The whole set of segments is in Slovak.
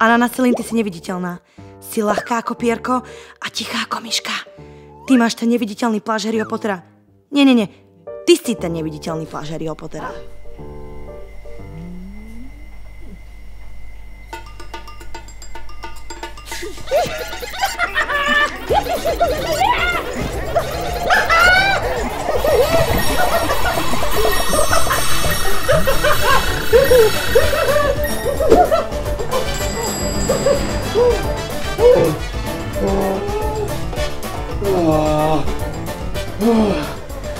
Anna Naselin, ty si neviditeľná. Si ľahká ako pierko a tichá ako myška. Ty máš ten neviditeľný plášť Harryho Pottera. Nie. Ty si ten neviditeľný plášť Harryho Pottera.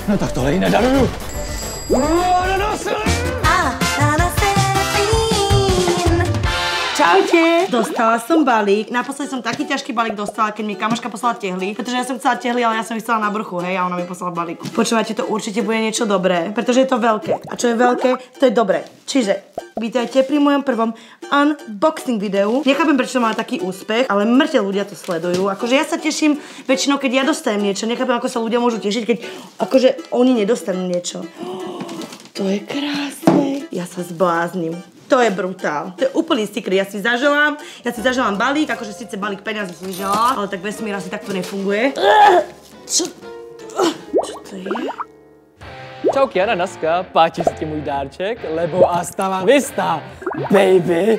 No tak tohle ji nedaruju. Čaute! Dostala som balík. Naposledy som taký ťažký balík dostala, keď mi kamoška poslala tehly. Pretože ja som chcela tehly, ale ja som ich chcela na vrchu, hej, a ona mi poslala balík. Počúvajte, to určite bude niečo dobré, pretože je to veľké. A čo je veľké, to je dobré. Čiže, vítajte pri mojom prvom unboxing videu. Nechápem, prečo to má taký úspech, ale mŕte ľudia to sledujú. Akože ja sa teším väčšinou, keď ja dostanem niečo. Nechápem, ako sa ľudia môžu tešiť, keď akože oni nedostanú niečo. To je krásne. Ja sa zbláznim. To je brutál. To je úplný secret. Ja si zaželám balík, akože síce balík peniazy si vyželala, ale tak vesmír asi takto nefunguje. Čo to je? Čauky, Ananaska, páči sa ti môj dárček, lebo hasta la vista, baby.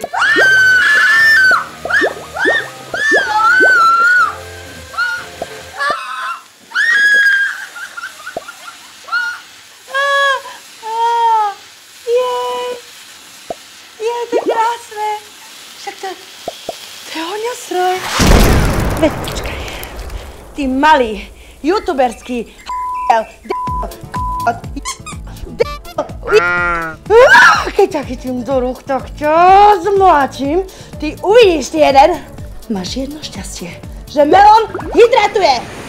Veď, počkaj. Ty malý, youtuberský keď ťa chytím do rúk, tak ťa zmláčim. Ty uvidíš jeden. Máš jedno šťastie, že melón hydratuje.